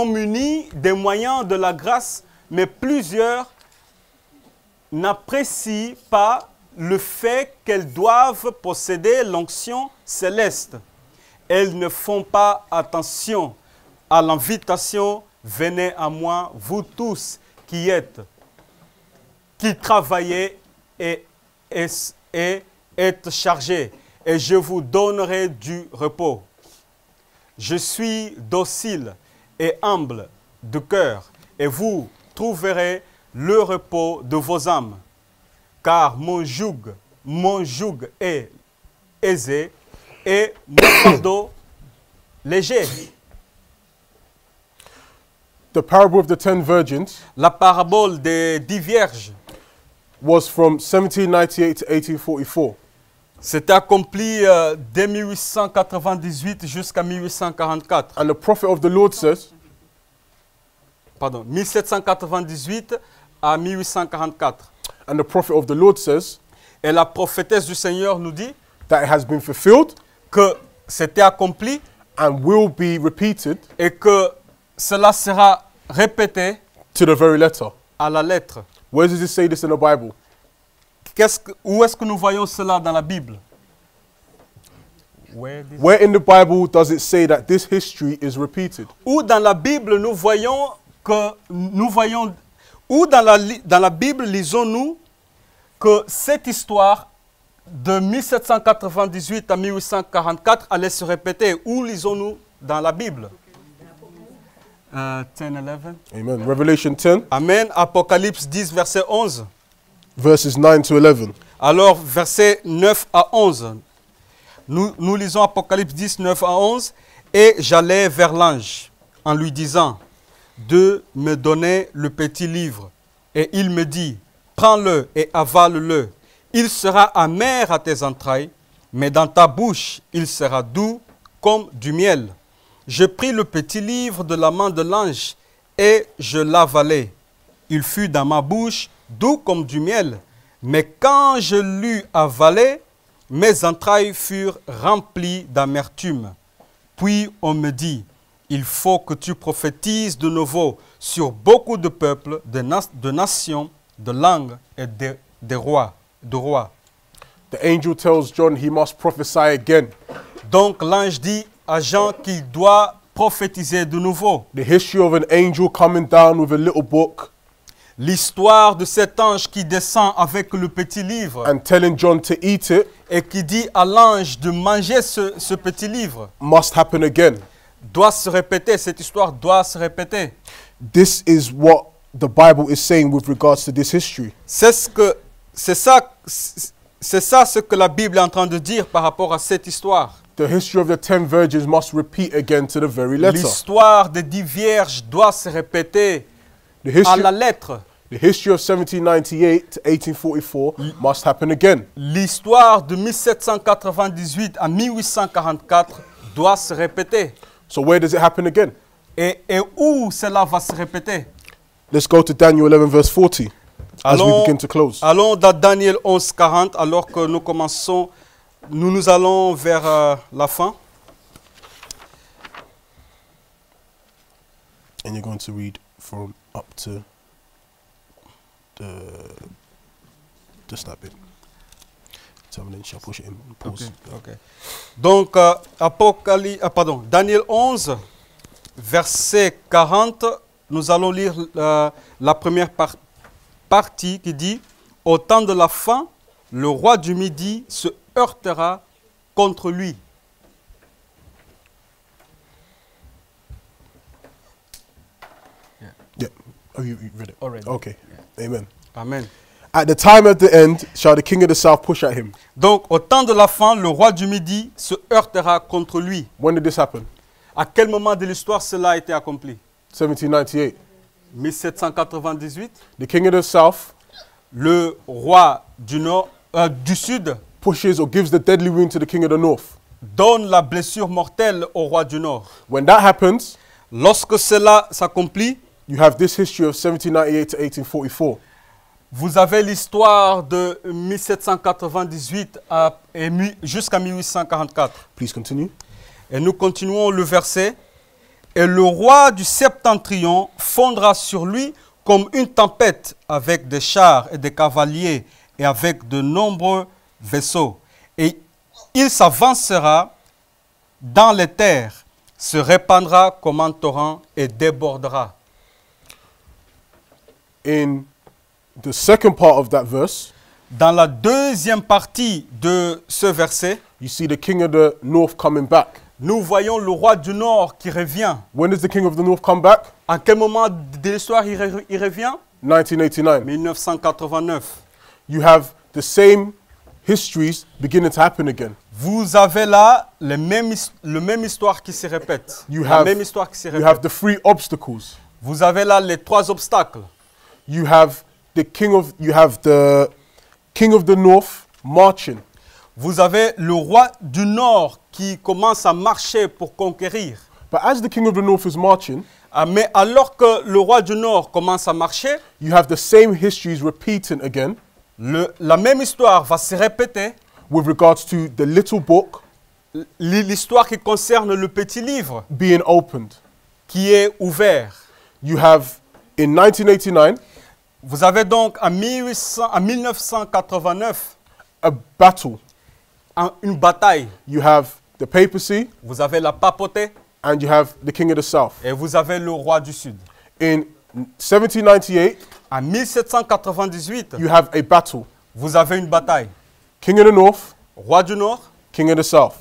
munis des moyens de la grâce, mais plusieurs n'apprécient pas le fait qu'elles doivent posséder l'onction céleste. Elles ne font pas attention à l'invitation, venez à moi, vous tous qui travaillez et êtes chargés, et je vous donnerai du repos. Je suis docile et humble de cœur, et vous trouverez le repos de vos âmes. Car mon joug est aisé et mon fardeau léger. The parable of the 10 virgins La parabole des 10 vierges was from 1798 to 1844. s'était accomplie dès 1898 jusqu'à 1844. And the prophet of the Lord says, Pardon, 1798 à 1844. and the prophet of the Lord says Et la prophétesse du Seigneur nous dit that it has been fulfilled que c'était accompli and will be repeated et que cela sera répété to the very letter. à la lettre. Where does it say this in the Bible? Où est-ce que nous voyons cela dans la Bible? Where in the Bible does it say that this history is repeated? Où dans la Bible nous voyons où dans la Bible lisons-nous que cette histoire de 1798 à 1844 allait se répéter? Où lisons-nous dans la Bible? 10, 11. Amen. Revelation 10, Amen. Apocalypse 10, verset 11. verses 9 to 11. Alors, versets 9 à 11. Nous lisons Apocalypse 10, 9 à 11. Et j'allais vers l'ange en lui disant de me donner le petit livre. Et il me dit, prends-le et avale-le. Il sera amer à tes entrailles, mais dans ta bouche, il sera doux comme du miel. Je pris le petit livre de la main de l'ange et je l'avalai. Il fut dans ma bouche doux comme du miel. Mais quand je l'eus avalé, mes entrailles furent remplies d'amertume. Puis on me dit, il faut que tu prophétises de nouveau sur beaucoup de peuples, de nations, de langues et de rois. The angel tells John he must prophesy again. Donc l'ange dit à Jean qu'il doit prophétiser de nouveau. The history of an angel coming down with a little book L'histoire de cet ange qui descend avec le petit livre and telling John to eat it et qui dit à l'ange de manger ce petit livre must happen again. doit se répéter, cette histoire doit se répéter. This is what the Bible is saying with regards to this history. C'est ça ce que la Bible est en train de dire par rapport à cette histoire. The history of the 10 virgins must repeat again to the very letter. L'histoire des 10 vierges doit se répéter The à history, la lettre. the history of 1798 to 1844 must happen again. L'histoire de 1798 à 1844 doit se répéter. So where does it happen again? Et où cela va se répéter? Let's go to Daniel 11 verse 40 as we begin to close. Allons dans Daniel 11, 40, alors que nous allons vers la fin. And you're going to read from up to just that bit. So then shall push it in. Pause. Ok. Donc, Daniel 11, verset 40, nous allons lire la première partie qui dit « Au temps de la fin, le roi du Midi se heurtera contre lui. » Yeah. Oh, you read it Already. Okay. Amen. Amen. At the time of the end, shall the king of the south push at him? Donc, au temps de la fin, le roi du Midi se heurtera contre lui. When did this happen? À quel moment de l'histoire cela a été accompli? 1798. 1798. The king of the south Le roi du Sud pushes or gives the deadly wound to the king of the north. donne la blessure mortelle au roi du Nord. When that happens, Lorsque cela s'accomplit, you have this history of 1798 to 1844. vous avez l'histoire de 1798 jusqu'à 1844. Please continue. Et nous continuons le verset. Et le roi du septentrion fondra sur lui comme une tempête avec des chars et des cavaliers et avec de nombreux vaisseaux. Et il s'avancera dans les terres, se répandra comme un torrent et débordera. In the second part of that verse, Dans la deuxième partie de ce verset, you see the king of the north coming back. nous voyons le roi du Nord qui revient. When does the king of the north come back? À quel moment de l'histoire il revient? 1989. 1989. You have the same histories beginning to happen again. Vous avez là le même histoire qui se répète. You La have, même histoire qui se you répète. have the three obstacles. Vous avez là les trois obstacles. You have the king of the north marching. Vous avez le roi du Nord qui commence à marcher pour conquérir. But as the king of the north is marching, Mais alors que le roi du Nord commence à marcher, you have the same histories repeating again la même histoire va se répéter. with regards to the little book L'histoire qui concerne le petit livre being opened. qui est ouvert. You have in 1989 Vous avez donc en 1989 a battle. une bataille. You have the papacy Vous avez la papauté and you have the king of the south. et vous avez le roi du Sud. In 1798, En 1798, you have a battle. vous avez une bataille. King of the north, Roi du Nord king of the south.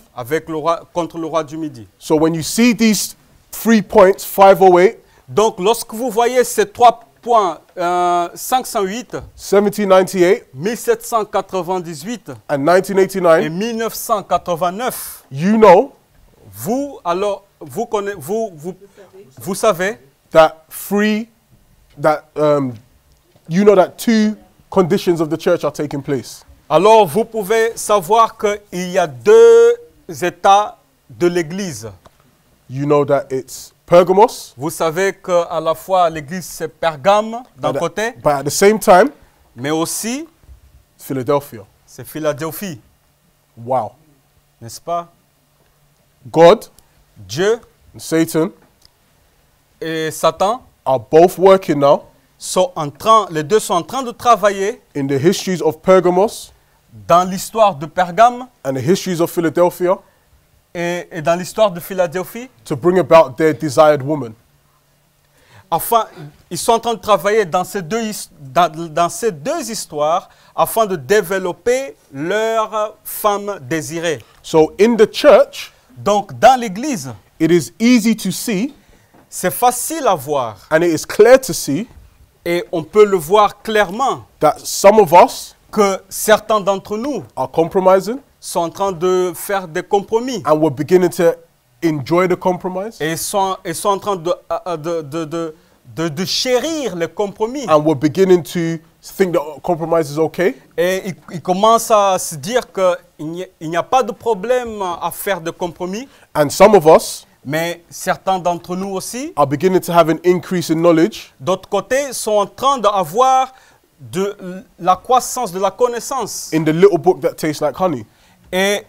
contre le roi du Midi. So when you see these 3 points, 508, Donc, lorsque vous voyez ces 3 points, 508, 1798, 1798 and et 1989, 1989, you know vous savez that you know that 2 conditions of the church are taking place. alors vous pouvez savoir qu'il y a 2 états de l'Église. You know that it's Pergamos, Vous savez qu'à la fois l'Église c'est Pergame d'un côté, but at the same time, mais aussi Philadelphia. c'est Philadelphie, Wow. n'est-ce pas? God Dieu and Satan et Satan are both working now les deux sont en train de travailler in the histories of Pergamos dans l'histoire de Pergame and the histories of Philadelphia et dans l'histoire de Philadelphie. to bring about their desired woman. Enfin, ils sont en train de travailler dans ces deux histoires afin de développer leur femme désirée. So in the church, Donc, dans l'Église, it is easy to see c'est facile à voir and it is clear to see et on peut le voir clairement that some of us que certains d'entre nous are compromising sont en train de faire des compromis and we're beginning to enjoy the compromise et sont en train de chérir les compromis. and we're beginning to think that compromise is okay. Et ils commencent à se dire qu'il n'y a pas de problème à faire de compromis. And some of us Mais certains d'entre nous aussi, are beginning to have an increase in knowledge d'autre côté, sont en train d'avoir de la croissance de la connaissance. in the little book that tastes like honey. Et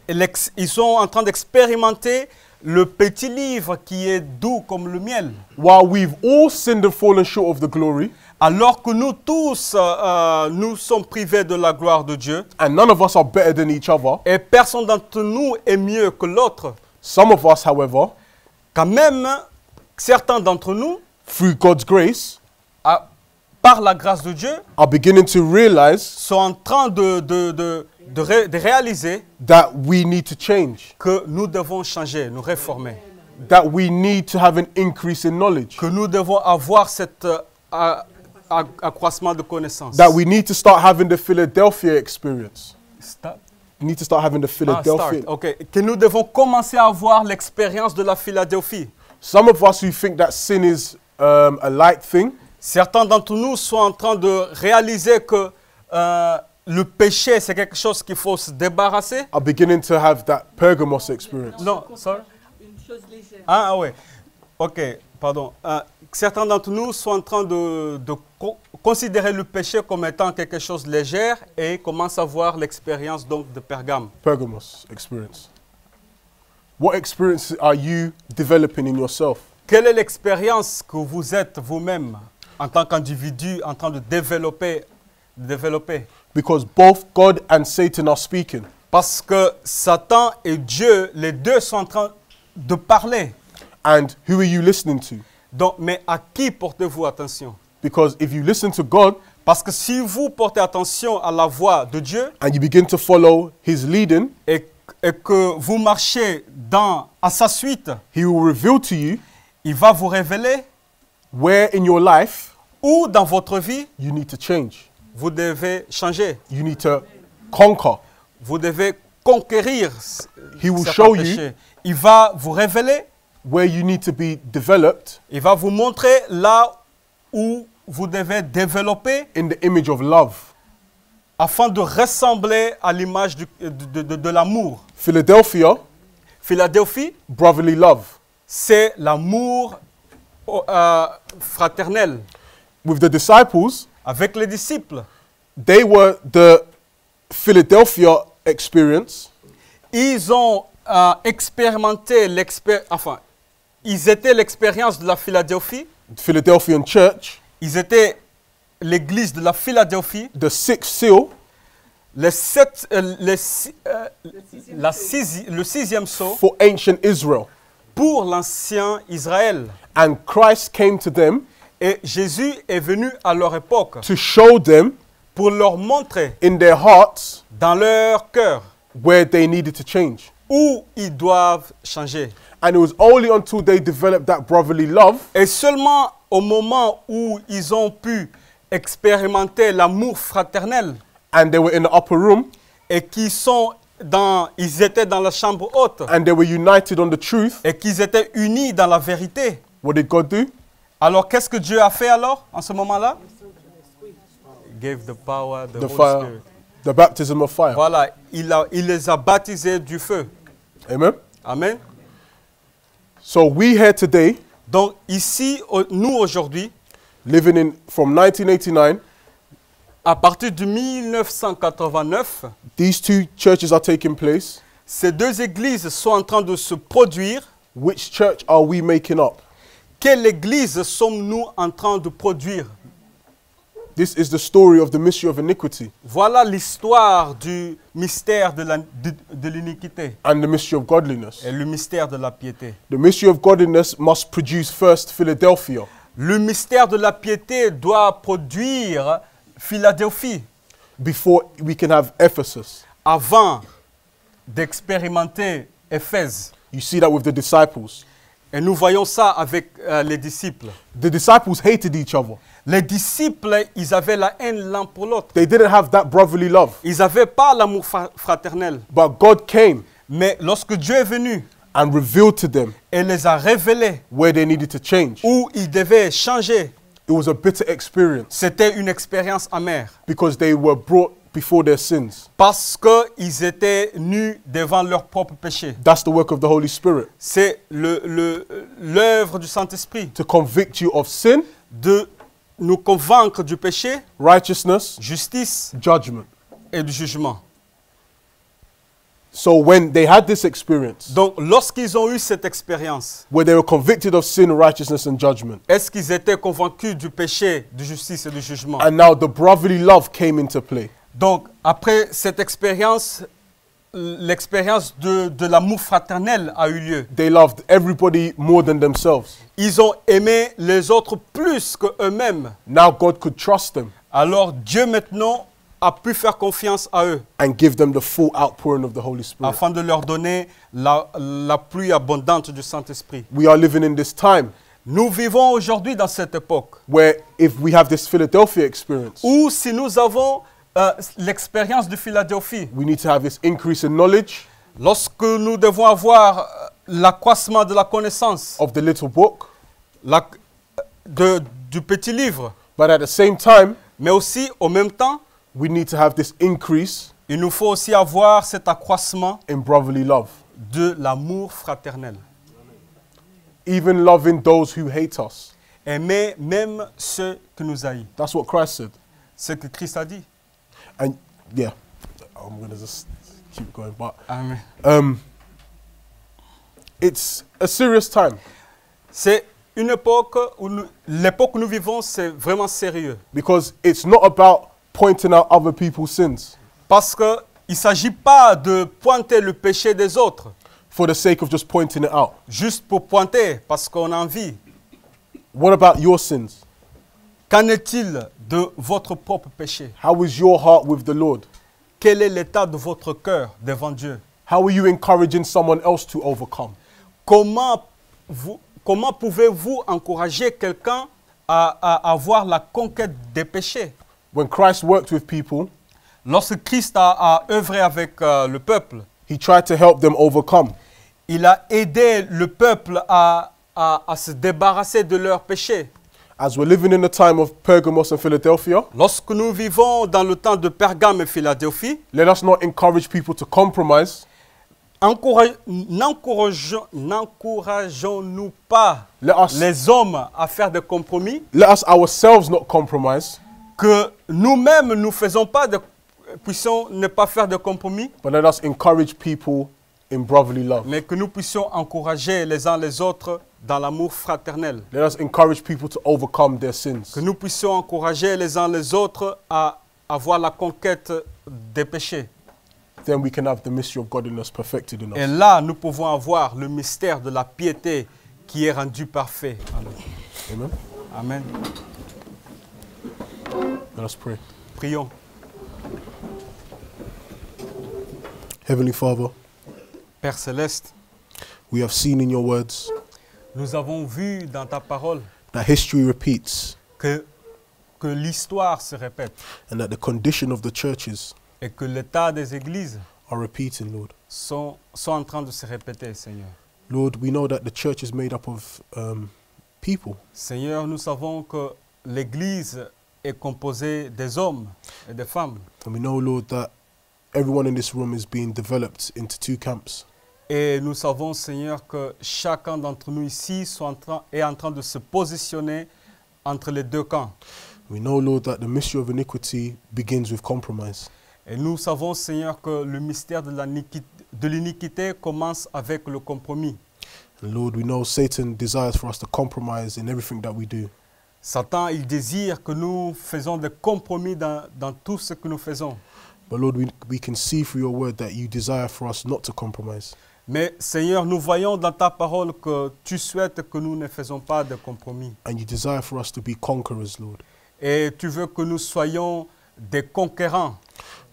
ils sont en train d'expérimenter le petit livre qui est doux comme le miel. While we've all sinned and fallen short of the glory, Alors que nous tous, nous sommes privés de la gloire de Dieu. and none of us are better than each other, Et personne d'entre nous est mieux que l'autre. some of us, however, Quand même, certains d'entre nous, through God's grace, par la grâce de Dieu, are beginning to realize sont en train de réaliser that we need to change, que nous devons changer, nous réformer. that we need to have an increase in knowledge, Que nous devons avoir cet accroissement de connaissances. that we need to start having the Philadelphia experience. Stop. We need to start having the Philadelphia. Ok. Que nous devons commencer à avoir l'expérience de la Philadelphie. Some of us who think that sin is a light thing, Certains d'entre nous sont en train de réaliser que le péché, c'est quelque chose qu'il faut se débarrasser. are beginning to have that Pergamos experience. Non, sorry. Une chose légère. Ah ouais. Ok, pardon. Certains d'entre nous sont en train de considérer le péché comme étant quelque chose de léger et commencent à voir l'expérience donc de Pergame. Pergamos experience. What experience are you developing in yourself? Quelle est l'expérience que vous êtes vous-même en tant qu'individu en train de développer? Because both God and Satan are speaking. Parce que Satan et Dieu, les deux sont en train de parler. And who are you listening to? Donc, mais à qui portez-vous attention? Because if you listen to God Parce que si vous portez attention à la voix de Dieu and you begin to follow his leading, et que vous marchez à sa suite, he will reveal to you il va vous révéler where in your life où dans votre vie you need to change. vous devez changer. You need to conquer. Vous devez conquérir He will certains show you péchés. Il va vous révéler, where you need to be developed il va vous montrer là où vous devez développer in the image of love. afin de ressembler à l'image de l'amour. Philadelphia, Philadelphie, brotherly love. c'est l'amour fraternel. With the disciples, Avec les disciples, they were the Philadelphia experience, ils ont expérimenté ils étaient l'expérience de la Philadelphie, the Philadelphian church, ils étaient l'église de la Philadelphie, the sixth seal, le sixième sceau for ancient Israel. pour l'ancien Israël. And Christ came to them Et Jésus est venu à leur époque to show them pour leur montrer in their hearts dans leur cœur where they needed to change. où ils doivent changer. And it was only until they developed that brotherly love Et seulement au moment où ils ont pu expérimenter l'amour fraternel and they were in the upper room et ils étaient dans la chambre haute and they were united on the truth, et qu'ils étaient unis dans la vérité. what did God do? Alors qu'est-ce que Dieu a fait alors en ce moment-là? He gave the power, the The Holy fire, Spirit. the baptism of fire. Voilà, il les a baptisés du feu. Amen. Amen. So we here today, Donc ici, nous aujourd'hui, living from 1989, à partir de 1989, these two churches are taking place. ces deux églises sont en train de se produire. Which church are we making up? Quelle église sommes-nous en train de produire? This is the story of the mystery of iniquity Voilà l'histoire du mystère de l'iniquité and the mystery of godliness. et le mystère de la piété. The mystery of godliness must produce first Philadelphia Le mystère de la piété doit produire Philadelphie before we can have Ephesus. avant d'expérimenter Éphèse. You see that with the disciples. Et nous voyons ça avec les disciples. The disciples hated each other. Les disciples, ils avaient la haine l'un pour l'autre. They didn't have that brotherly love. Ils n'avaient pas l'amour fraternel. But God came Mais lorsque Dieu est venu and revealed to them et les a révélés where they needed to change. où ils devaient changer, It was a bitter experience c'était une expérience amère. because they were brought before their sins. Parce qu'ils étaient nus devant leurs propres péchés. That's the work of the Holy Spirit, C'est l'œuvre du Saint-Esprit to convict you of sin, de nous convaincre du péché, righteousness, justice judgment. et du jugement. So when they had this experience, Donc, lorsqu'ils ont eu cette expérience, where they were convicted of sin, righteousness, and judgment, est-ce qu'ils étaient convaincus du péché, de justice et du jugement? and now the brotherly love came into play. Donc, après cette expérience, l'expérience de l'amour fraternel a eu lieu. They loved everybody more than themselves. Ils ont aimé les autres plus qu'eux-mêmes. Now God could trust them Alors, Dieu maintenant a pu faire confiance à eux and give them the full outpouring of the Holy Spirit. afin de leur donner la pluie abondante du Saint-Esprit. We are living in this time Nous vivons aujourd'hui dans cette époque where if we have this Philadelphia experience, où si nous avons l'expérience de Philadelphie, we need to have this increase in knowledge lorsque nous devons avoir l'accroissement de la connaissance of the little book, du petit livre, but at the same time, mais aussi au même temps, we need to have this increase il nous faut aussi avoir cet accroissement in brotherly love, de l'amour fraternel. even loving those who hate us. Aimer même ceux qui nous haïssent. That's what Christ said. C'est ce que Christ a dit. And yeah, I'm going to just keep going, but Amen. it's a serious time C'est une époque où l'époque que nous vivons, c'est vraiment sérieux. because it's not about pointing out other people's sins Parce qu'il ne s'agit pas de pointer le péché des autres, for the sake of just pointing it out. juste pour pointer, parce qu'on a envie. What about your sins? Qu'en est-il de votre propre péché? How is your heart with the Lord? Quel est l'état de votre cœur devant Dieu? How are you encouraging someone else to overcome? Comment pouvez-vous encourager quelqu'un à avoir la conquête des péchés? When Christ worked with people, Lorsque Christ a œuvré avec le peuple, he tried to help them overcome. il a aidé le peuple à se débarrasser de leurs péchés. As we're living in the time of Pergamos and Philadelphia, Lorsque nous vivons dans le temps de Pergame et Philadelphie, let us not encourage people to compromise. n'encourageons-nous pas Let us, les hommes à faire des compromis, let us ourselves not compromise, que nous-mêmes puissions ne pas faire de compromis, but let us encourage people in brotherly love. mais que nous puissions encourager les uns les autres dans l'amour fraternel. Let us encourage people to overcome their sins. Que nous puissions encourager les uns les autres à avoir la conquête des péchés. Then we can have the mystery of godliness perfected in Et us. là, nous pouvons avoir le mystère de la piété qui est rendu parfait. Amen. Amen. Let us pray. Prions. Heavenly Father, Père Céleste, we have seen in your words nous avons vu dans ta parole that history repeats que l'histoire se répète and that the condition of the churches et que l'état des églises are repeating, Lord. sont en train de se répéter, Seigneur. Lord, we know that the church is made up of people. Seigneur, nous savons que l'église est composée des hommes et des femmes. And we know, Lord, that everyone in this room is being developed into two camps. Et nous savons, Seigneur, que chacun d'entre nous ici est en train de se positionner entre les deux camps. We know, Lord, that the mystery of iniquity begins with compromise. Et nous savons, Seigneur, que le mystère de l'iniquité commence avec le compromis. And Lord, we know Satan desires for us to compromise in everything that we do. Satan, il désire que nous faisons des compromis dans tout ce que nous faisons. But Lord, we can see through your word that you desire for us not to compromise. Mais Seigneur, nous voyons dans ta parole que tu souhaites que nous ne faisons pas de compromis. And you desire for us to be conquerors, Lord. Et tu veux que nous soyons des conquérants.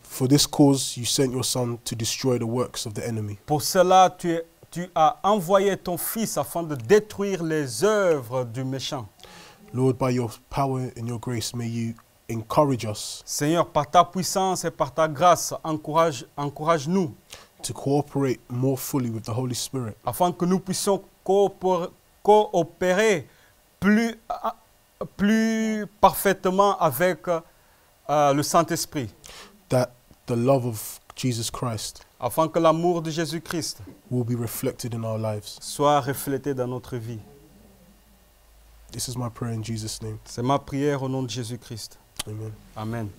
For this cause, you sent your son to destroy the works of the enemy. Pour cela, tu as envoyé ton Fils afin de détruire les œuvres du méchant. Lord, by your power and your grace, may you encourage us Seigneur, par ta puissance et par ta grâce, encourage-nous to cooperate more fully with the Holy Spirit, afin que nous puissions coopérer plus parfaitement avec le Saint-Esprit, that the love of Jesus Christ afin que l'amour de Jésus-Christ will be reflected in our lives. soit reflété dans notre vie. This is my prayer in Jesus' name. C'est ma prière au nom de Jésus-Christ. Amen. Amen.